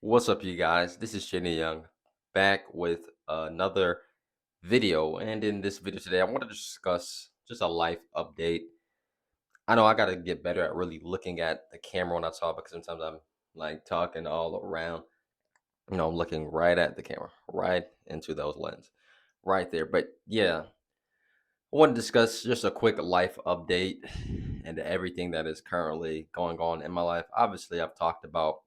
What's up, you guys? This is Jenny Young back with another video. And in this video today, I want to discuss just a life update. I know I got to get better at really looking at the camera when I talk because sometimes I'm like talking all around. I'm looking right at the camera, right into those lenses, right there. But yeah, I want to discuss just a quick life update and everything that is currently going on in my life. Obviously, I've talked about,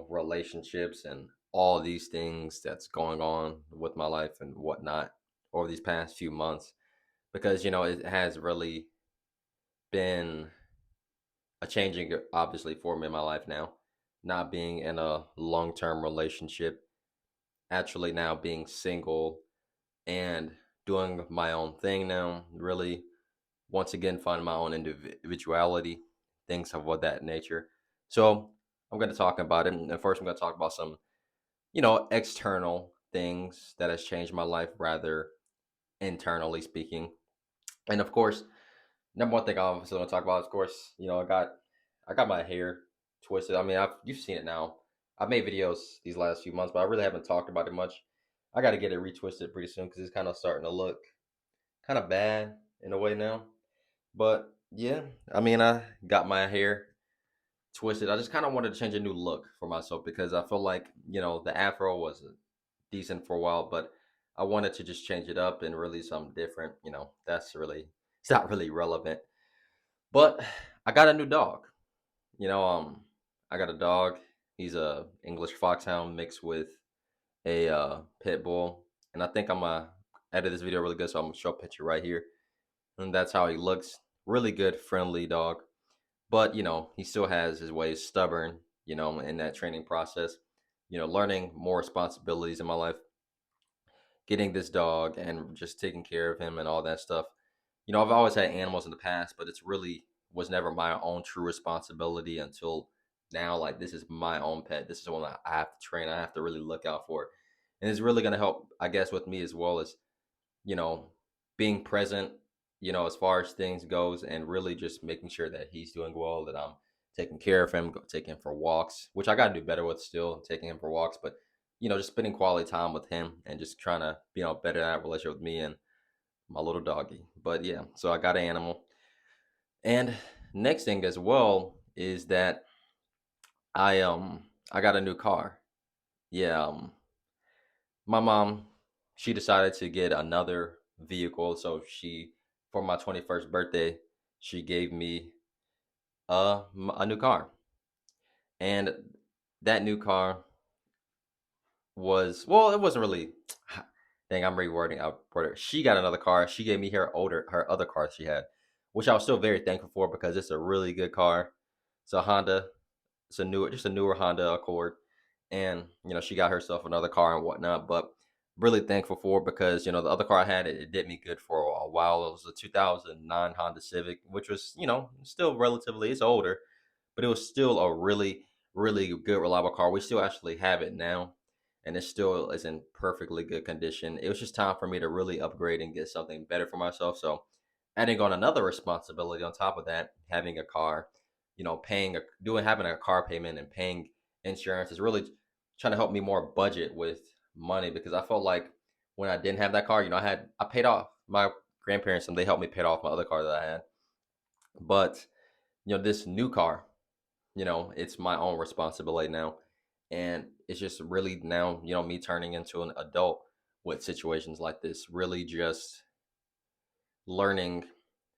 relationships and all these things that's going on with my life and whatnot over these past few months because, it has really been a changing, obviously, for me in my life now. Not being in a long term relationship, actually now being single and doing my own thing now, really once again finding my own individuality, things of that nature. So I'm going to talk about it. And first, I'm going to talk about some, external things that has changed my life, rather internally speaking. And of course, number one thing I obviously want to talk about, of course, I got my hair twisted. I mean, you've seen it now. I've made videos these last few months, but I really haven't talked about it much. I got to get it retwisted pretty soon because it's kind of starting to look kind of bad in a way now. But yeah, I mean, I got my hair twisted. I just kind of wanted to change a new look for myself because I feel like, the afro was decent for a while, but I wanted to just change it up and really something different. It's not really relevant. But I got a new dog. You know, um, I got a dog. He's a English foxhound mixed with a pit bull, and I think I'm gonna edit this video really good, so I'm gonna show a picture right here, and that's how he looks. Really good, friendly dog. But he still has his ways, stubborn, in that training process, learning more responsibilities in my life, getting this dog and just taking care of him and all that stuff. I've always had animals in the past, but it's really was never my own true responsibility until now. Like, this is my own pet, this is the one that I have to train, I have to really look out for, and it's really going to help, I guess, with me as well as, you know, being present, as far as things goes, and really just making sure that he's doing well, that I'm taking care of him, taking him for walks, which I got to do better with still, taking him for walks, but just spending quality time with him and just trying to, better that relationship with me and my little doggy. But yeah, so I got an animal. And next thing as well is that I got a new car. Yeah, my mom, she decided to get another vehicle, so she, for my 21st birthday, she gave me a new car. And that new car was, well, it wasn't really dang, I'm rewording out for it. She got another car. She gave me her other car she had, which I was still very thankful for because it's a really good car. It's a Honda. It's just a newer Honda Accord, and she got herself another car and whatnot. But really thankful for it because the other car I had, it did me good for a while. It was a 2009 Honda Civic, which was still relatively, it's older, but it was still a really really good reliable car. We still actually have it now, and it still is in perfectly good condition. It was just time for me to really upgrade and get something better for myself. So adding on another responsibility on top of that, having a car, having a car payment and paying insurance is really trying to help me more budget with money because I felt like when I didn't have that car, I paid off my grandparents and they helped me pay off my other car that I had. But this new car, it's my own responsibility now. And it's just really now, me turning into an adult with situations like this, really just learning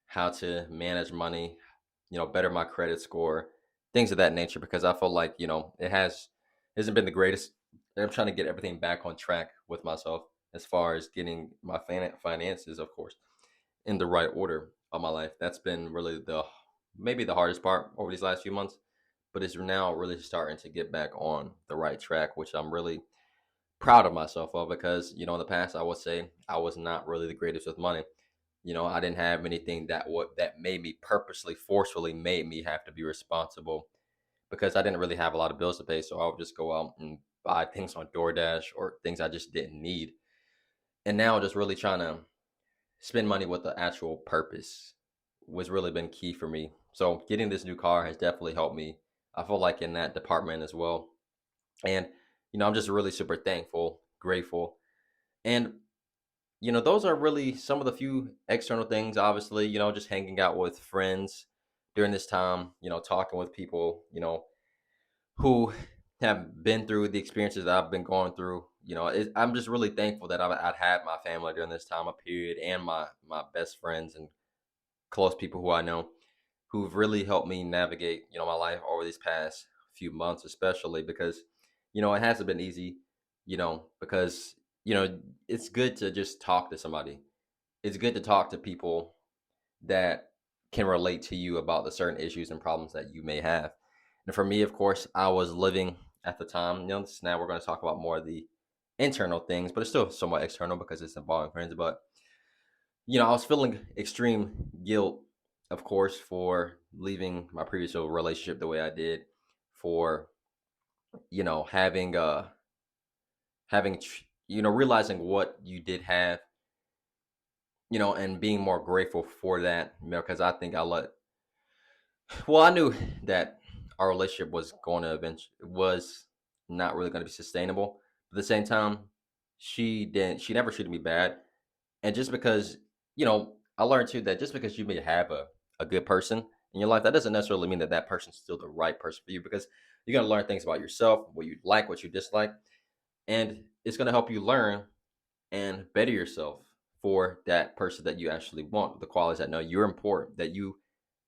how to manage money, better my credit score, things of that nature, because I feel like, hasn't been the greatest. I'm trying to get everything back on track with myself as far as getting my finances, of course, in the right order of my life. That's been really maybe the hardest part over these last few months, but it's now really starting to get back on the right track, which I'm really proud of myself of because, in the past, I would say I was not really the greatest with money. I didn't have anything that made me purposely, forcefully made me have to be responsible because I didn't really have a lot of bills to pay. So I would just go out and buy things on DoorDash or things I just didn't need. And now just really trying to spend money with the actual purpose was really been key for me. So getting this new car has definitely helped me. I feel like in that department as well. And I'm just really super thankful, grateful. And those are really some of the few external things. Obviously, just hanging out with friends during this time, talking with people, who have been through the experiences that I've been going through. I'm just really thankful that I've had my family during this time of period, and my best friends and close people who I know, who've really helped me navigate, my life over these past few months, especially because, it hasn't been easy, because, it's good to just talk to somebody. It's good to talk to people that can relate to you about the certain issues and problems that you may have. And for me, of course, I was living at the time. Now we're going to talk about more of the internal things, but it's still somewhat external because it's involving friends. But I was feeling extreme guilt, of course, for leaving my previous relationship the way I did, for realizing what you did have, and being more grateful for that, because I think I knew that our relationship was going to eventually was not really going to be sustainable. But at the same time, she never treated me bad. And just because, I learned too that just because you may have a good person in your life, that doesn't necessarily mean that that person's still the right person for you, because you're going to learn things about yourself, what you like, what you dislike, and it's going to help you learn and better yourself for that person that you actually want, the qualities that know you're important, that you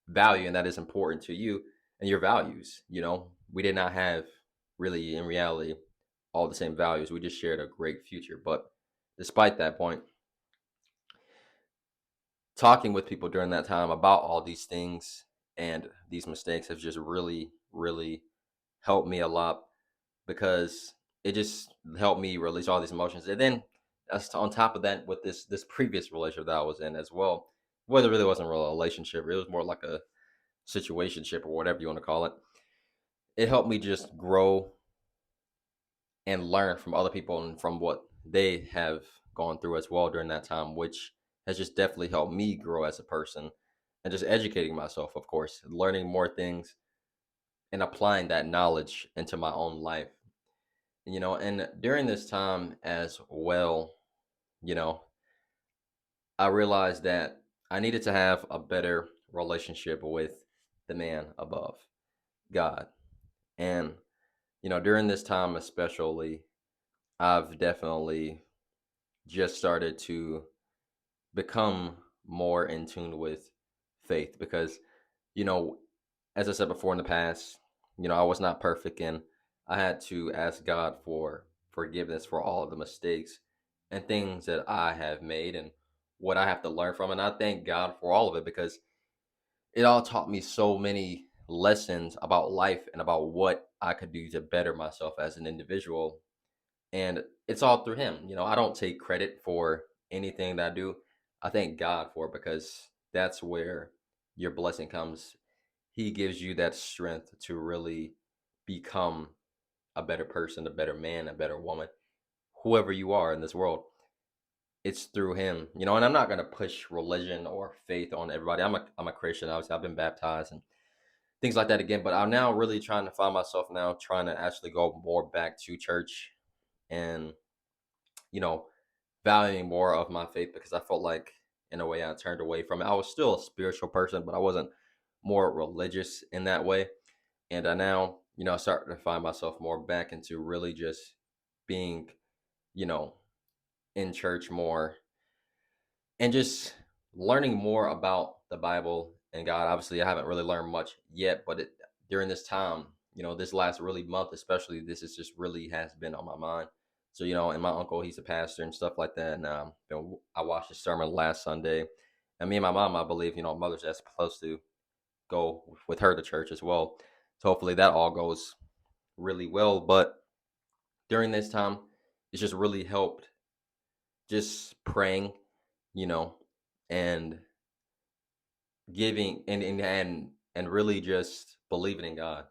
value, and that is important to you and your values. We did not have really, in reality, all the same values. We just shared a great future. But despite that point, talking with people during that time about all these things and these mistakes has just really, really helped me a lot, because it just helped me release all these emotions. And then on top of that, with this previous relationship that I was in as well, whether it really wasn't a real relationship, it was more like a situationship or whatever you want to call it. It helped me just grow and learn from other people and from what they have gone through as well during that time, which has just definitely helped me grow as a person, and just educating myself, of course, learning more things and applying that knowledge into my own life. And during this time as well, you know, I realized that I needed to have a better relationship with the man above, God. And, during this time especially, I've definitely just started to become more in tune with faith, because, you know, as I said before in the past, I was not perfect, and I had to ask God for forgiveness for all of the mistakes and things that I have made and what I have to learn from. And I thank God for all of it, because it all taught me so many lessons about life and about what I could do to better myself as an individual. And it's all through him. I don't take credit for anything that I do. I thank God for it, because that's where your blessing comes. He gives you that strength to really become a better person, a better man, a better woman, whoever you are in this world. It's through him, and I'm not going to push religion or faith on everybody. I'm a Christian. Obviously, I've been baptized and things like that again, but I'm now really trying to find myself now trying to actually go more back to church, and, you know, valuing more of my faith, because I felt like in a way I turned away from it. I was still a spiritual person, but I wasn't more religious in that way. And I now, starting to find myself more back into really just being, you know, in church more, and just learning more about the Bible and God. Obviously, I haven't really learned much yet, but during this time, this last really month, especially, this is just really has been on my mind. So, and my uncle, he's a pastor and stuff like that. And I watched his sermon last Sunday, and me and my mom, I believe, mother's as close to go with her to church as well. So hopefully that all goes really well. But during this time, it's just really helped just praying, you know, and giving and really just believing in God,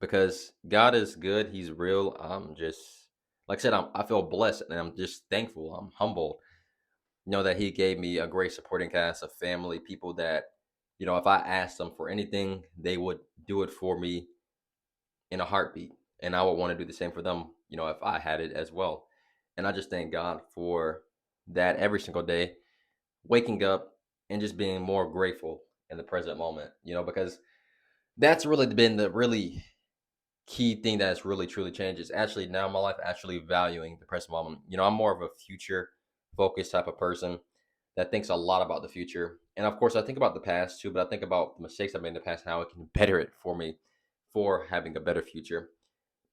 because God is good. He's real. I'm just, like I said, I feel blessed, and I'm just thankful. I'm humbled, that He gave me a great supporting cast of family, people that, if I asked them for anything, they would do it for me in a heartbeat. and I would want to do the same for them, if I had it as well. And I just thank God for that every single day, waking up and just being more grateful in the present moment, because that's really been the really key thing that has really truly changed is actually now in my life actually valuing the present moment. I'm more of a future focused type of person that thinks a lot about the future. And of course I think about the past too, but I think about the mistakes I made in the past and how I can better it for me for having a better future.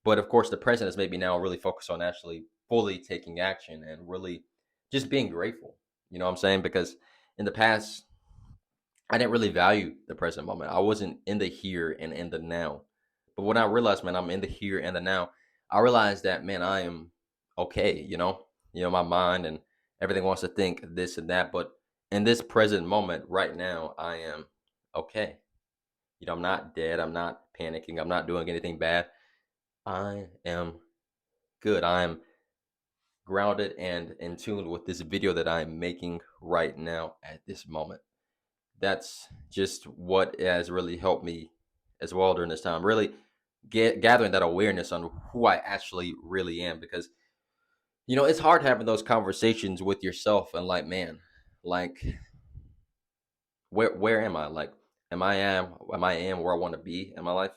But of course the present has made me now really focus on actually fully taking action and really just being grateful. You know what I'm saying? Because in the past I didn't really value the present moment. I wasn't in the here and in the now. But when I realized, man, I'm in the here and the now, I realized that, man, I am okay, my mind and everything wants to think this and that. But in this present moment right now, I am okay. I'm not dead. I'm not panicking. I'm not doing anything bad. I am good. I'm grounded and in tune with this video that I'm making right now at this moment. That's just what has really helped me as well during this time. Really gathering that awareness on who I actually really am, because it's hard having those conversations with yourself and like, man, like where am I? Like, am I where I want to be in my life?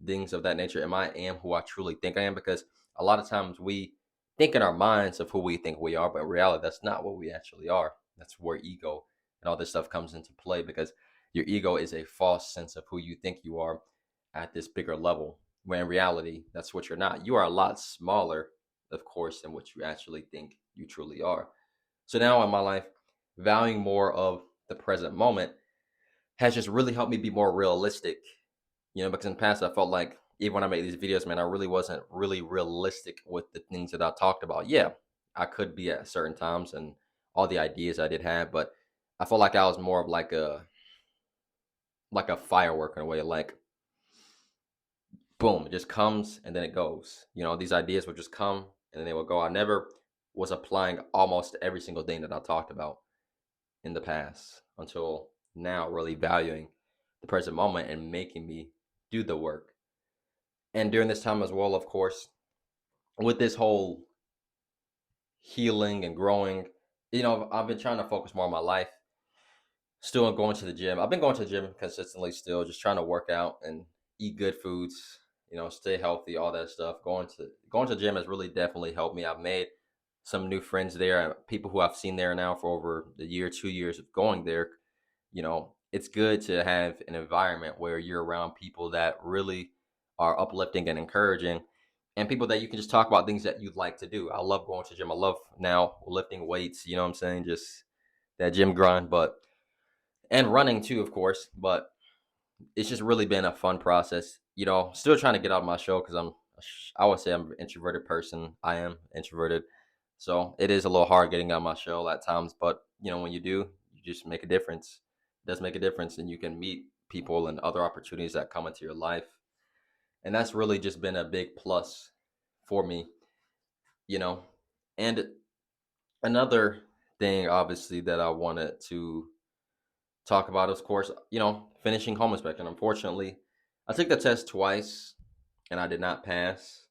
Things of that nature. Am I am who I truly think I am? Because a lot of times we think in our minds of who we think we are, but in reality, that's not what we actually are. That's where ego and all this stuff comes into play, because your ego is a false sense of who you think you are at this bigger level, when in reality, that's what you're not. You are a lot smaller, of course, than what you actually think you truly are. So now in my life, valuing more of the present moment has just really helped me be more realistic, because in the past I felt like even when I made these videos, man, I really wasn't really realistic with the things that I talked about. Yeah, I could be at certain times and all the ideas I did have, but I felt like I was more of like a firework in a way, like boom, it just comes and then it goes. These ideas would just come and then they would go. I never was applying almost every single thing that I talked about in the past until now, really valuing the present moment and making me do the work. And during this time as well, of course, with this whole healing and growing, I've been trying to focus more on my life. Still going to the gym. I've been going to the gym consistently still, just trying to work out and eat good foods, stay healthy, all that stuff. Going to the gym has really definitely helped me. I've made some new friends there, people who I've seen there now for over a year, 2 years of going there. It's good to have an environment where you're around people that really are uplifting and encouraging, and people that you can just talk about things that you'd like to do. I love going to the gym. I love now lifting weights, you know what I'm saying? Just that gym grind, and running too, of course. But it's just really been a fun process. Still trying to get out of my shell because I would say I'm an introverted person. I am introverted. So it is a little hard getting out of my shell at times. But, when you do, you just make a difference. It does make a difference. And you can meet people and other opportunities that come into your life. And that's really just been a big plus for me, you know. And another thing, obviously, that I wanted to talk about, of course, finishing home inspection. Unfortunately, I took the test twice and I did not pass.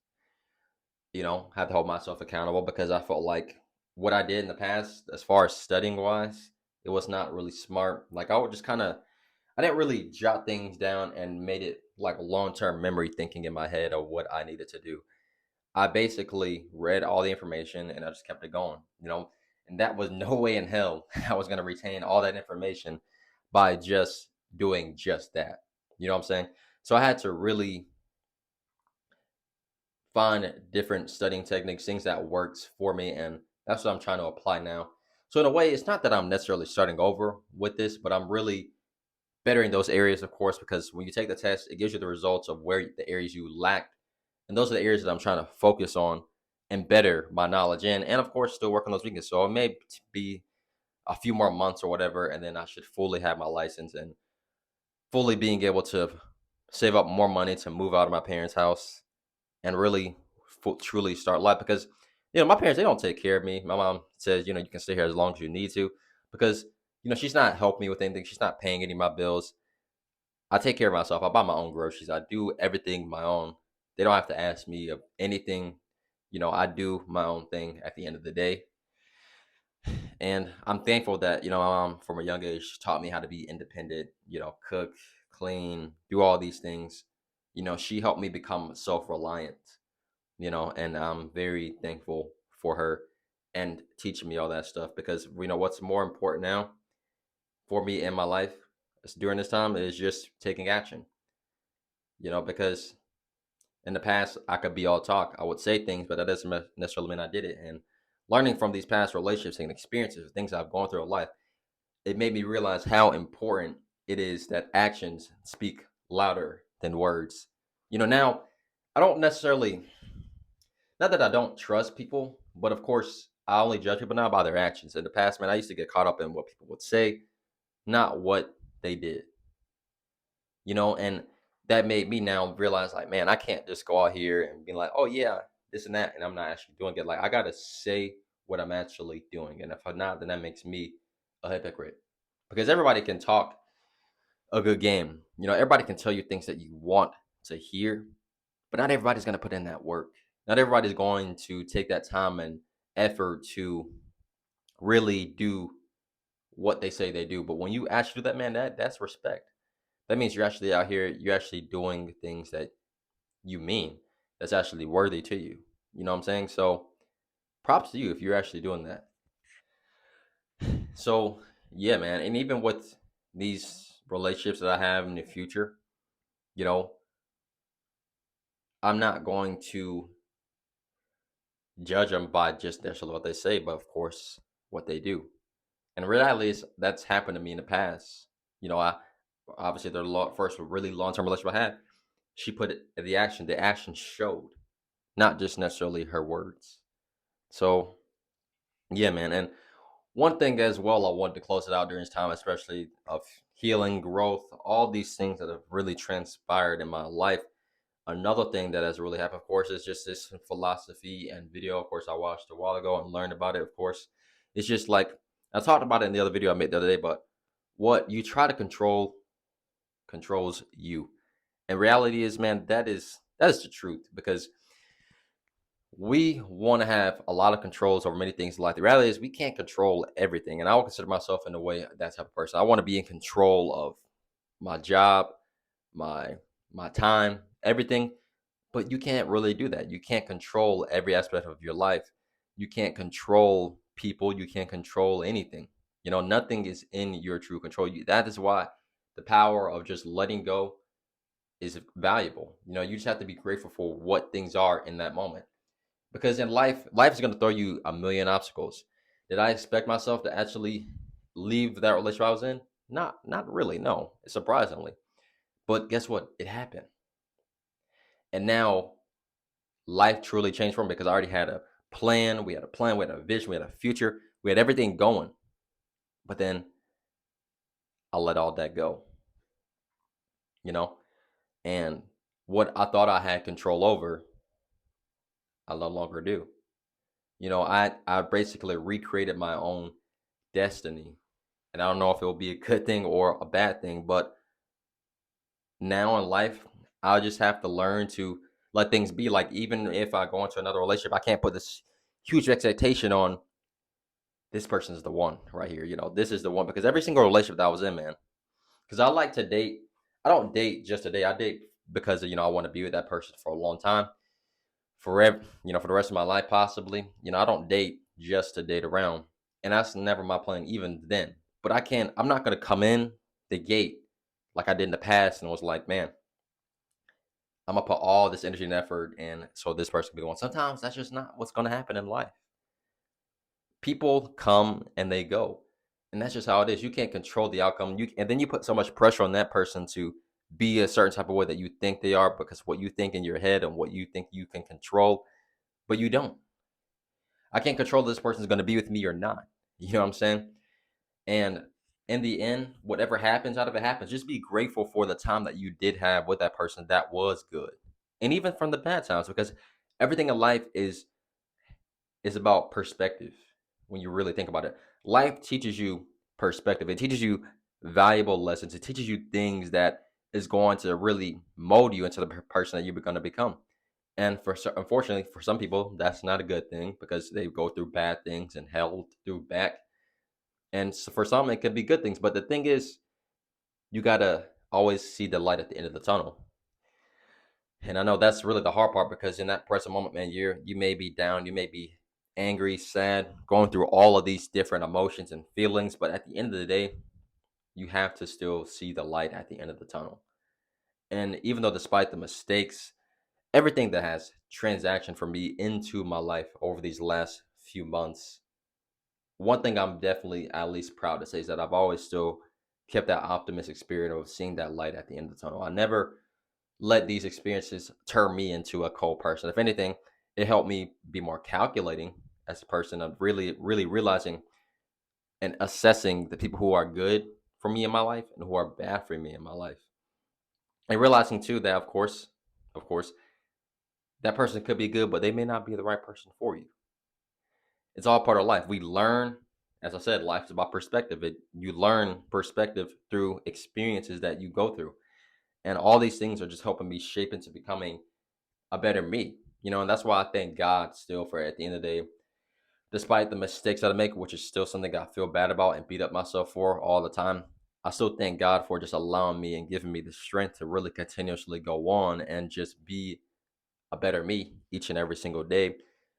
Had to hold myself accountable because I felt like what I did in the past, as far as studying wise, it was not really smart. Like I would just I didn't really jot things down and made it like long term memory thinking in my head of what I needed to do. I basically read all the information and I just kept it going. And that was no way in hell I was going to retain all that information by just doing just that. You know what I'm saying? So I had to really find different studying techniques, things that works for me, and that's what I'm trying to apply now. So in a way, it's not that I'm necessarily starting over with this, but I'm really bettering those areas, of course, because when you take the test, it gives you the results of where the areas you lacked, and those are the areas that I'm trying to focus on and better my knowledge in, and of course, still work on those weaknesses. So it may be a few more months or whatever, and then I should fully have my license and fully being able to save up more money to move out of my parents' house and really truly start life. Because my parents, they don't take care of me. My mom says, you can stay here as long as you need to, because she's not helping me with anything. She's not paying any of my bills. I take care of myself. I buy my own groceries. I do everything my own. They don't have to ask me of anything. I do my own thing at the end of the day. And I'm thankful that, my mom from a young age taught me how to be independent, cook, clean, do all these things. She helped me become self reliant, and I'm very thankful for her and teaching me all that stuff because, what's more important now for me in my life during this time is just taking action, because in the past I could be all talk. I would say things, but that doesn't necessarily mean I did it. And learning from these past relationships and experiences, things I've gone through in life, it made me realize how important it is that actions speak louder than words. Now I don't necessarily, not that I don't trust people, but of course I only judge people now by their actions. In the past, man, I used to get caught up in what people would say, not what they did. And that made me now realize, like, man, I can't just go out here and be like, oh yeah, this and that, and I'm not actually doing it. Like, I gotta say what I'm actually doing, and if I'm not, then that makes me a hypocrite. Because everybody can talk a good game. Everybody can tell you things that you want to hear, but not everybody's gonna put in that work. Not everybody's going to take that time and effort to really do what they say they do. But when you actually do that, man, that's respect. That means you're actually out here, you're actually doing things that you mean, that's actually worthy to you. You know what I'm saying? So props to you if you're actually doing that. So yeah, man. And even with these relationships that I have in the future, you know, I'm not going to judge them by just necessarily what they say, but of course what they do. And reality is that's happened to me in the past. I obviously first really long term relationship I had, she put it the action showed, not just necessarily her words. So yeah, man. And one thing as well, I wanted to close it out during this time, especially of healing, growth, all these things that have really transpired in my life. Another thing that has really happened, of course, is just this philosophy and video. Of course, I watched a while ago and learned about it. Of course, it's just like I talked about it in the other video I made the other day, but what you try to control controls you. And reality is, man, that is the truth because we want to have a lot of controls over many things in life. The reality is we can't control everything. And I would consider myself in a way that type of person. I want to be in control of my job, my my time, everything. But you can't really do that. You can't control every aspect of your life. You can't control people. You can't control anything. Nothing is in your true control. That is why the power of just letting go is valuable. You just have to be grateful for what things are in that moment. Because in life is going to throw you a million obstacles. Did I expect myself to actually leave that relationship I was in? Not really, no, surprisingly. But guess what? It happened. And now life truly changed for me because I already had a plan. We had a plan, we had a vision, we had a future, we had everything going. But then I let all that go, you know? And what I thought I had control over, I no longer do. I basically recreated my own destiny. And I don't know if it will be a good thing or a bad thing, but now in life, I'll just have to learn to let things be. Like, even if I go into another relationship, I can't put this huge expectation on this person is the one right here. This is the one because every single relationship that I was in, man, because I like to date. I don't date just to date. I date because, I want to be with that person for a long time, forever, for the rest of my life, possibly. I don't date just to date around. And that's never my plan, even then. But I'm not going to come in the gate like I did in the past and was like, man, I'm going to put all this energy and effort in so this person can be the one. Sometimes that's just not what's going to happen in life. People come and they go. And that's just how it is. You can't control the outcome. And then you put so much pressure on that person to be a certain type of way that you think they are because what you think in your head and what you think you can control, but you don't. I can't control this person's going to be with me or not. You know what I'm saying? And in the end, whatever happens out of it happens. Just be grateful for the time that you did have with that person that was good. And even from the bad times, because everything in life is about perspective when you really think about it. Life teaches you perspective. It teaches you valuable lessons. It teaches you things that is going to really mold you into the person that you're going to become. And unfortunately, for some people, that's not a good thing because they go through bad things and held through back. And so for some, it could be good things. But the thing is, you gotta always see the light at the end of the tunnel. And I know that's really the hard part because in that present moment, man, you may be down, you may be angry, sad, going through all of these different emotions and feelings, but at the end of the day, you have to still see the light at the end of the tunnel. And even though despite the mistakes, everything that has transaction for me into my life over these last few months, one thing I'm definitely at least proud to say is that I've always still kept that optimistic spirit of seeing that light at the end of the tunnel. I never let these experiences turn me into a cold person. If anything, it helped me be more calculating as a person of really realizing and assessing the people who are good for me in my life and who are bad for me in my life. And realizing too that of course, that person could be good, but they may not be the right person for you. It's all part of life. We learn, as I said, life is about perspective. You learn perspective through experiences that you go through. And all these things are just helping me shape into becoming a better me. And that's why I thank God still for at the end of the day, despite the mistakes that I make, which is still something I feel bad about and beat up myself for all the time. I still thank God for just allowing me and giving me the strength to really continuously go on and just be a better me each and every single day,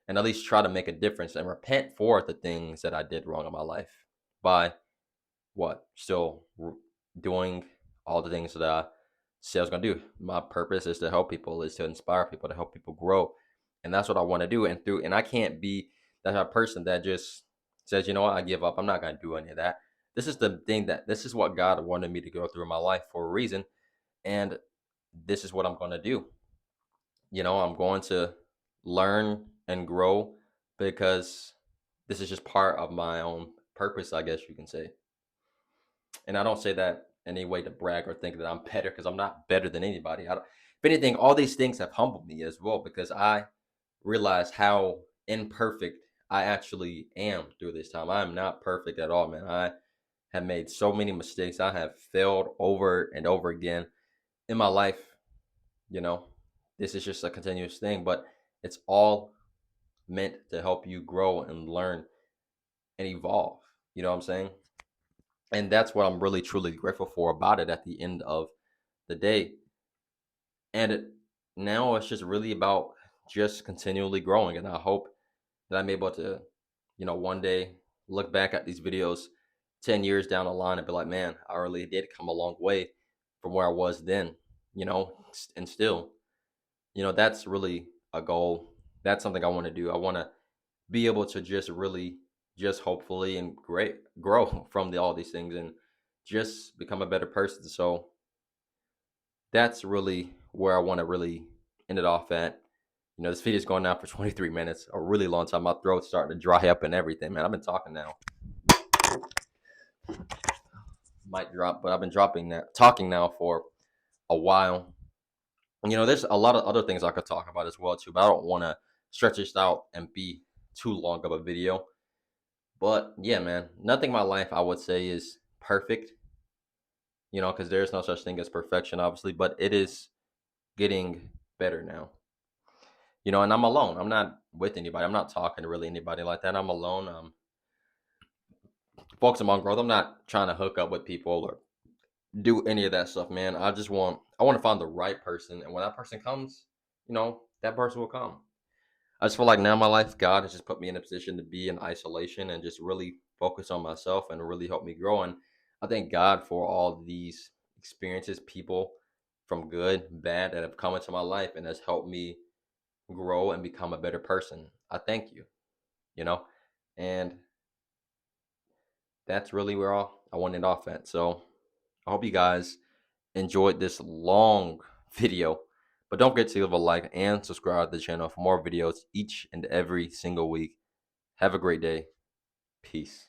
and at least try to make a difference and repent for the things that I did wrong in my life by still doing all the things that I said I was gonna do. My purpose is to help people, is to inspire people, to help people grow, and that's what I want to do. And I can't be that type of person that just says, you know what, I give up. I'm not gonna do any of that. This is what God wanted me to go through in my life for a reason, and this is what I'm gonna do. I'm going to learn and grow because this is just part of my own purpose, I guess you can say. And I don't say that in any way to brag or think that I'm better because I'm not better than anybody. If anything, all these things have humbled me as well because I realize how imperfect I actually am through this time. I am not perfect at all, man. I have made so many mistakes. I have failed over and over again in my life. You know, this is just a continuous thing, but it's all meant to help you grow and learn and evolve. You know what I'm saying? And that's what I'm really truly grateful for about it at the end of the day. And now it's just really about just continually growing. And I hope that I'm able to, one day look back at these videos 10 years down the line and be like, man, I really did come a long way from where I was then, and still, that's really a goal. That's something I want to do. I want to be able to just really, just hopefully and great grow from all these things and just become a better person. So that's really where I want to really end it off at. This video's going now for 23 minutes, a really long time. My throat's starting to dry up and everything, man. I've been talking now. Might drop, but I've been talking now for a while. There's a lot of other things I could talk about as well too, but I don't want to stretch this out and be too long of a video. But yeah, man, nothing in my life I would say is perfect, because there's no such thing as perfection, obviously, but it is getting better now. And I'm alone. I'm not with anybody. I'm not talking to really anybody like that. I'm alone. I'm focusing on growth. I'm not trying to hook up with people or do any of that stuff, man. I want to find the right person, and when that person comes, that person will come. I just feel like now in my life, God has just put me in a position to be in isolation and just really focus on myself and really help me grow. And I thank God for all these experiences, people from good, bad, that have come into my life and has helped me grow and become a better person. I thank you, you know, and that's really where I want it off at. So I hope you guys enjoyed this long video, but don't forget to leave a like and subscribe to the channel for more videos each and every single week. Have a great day. Peace.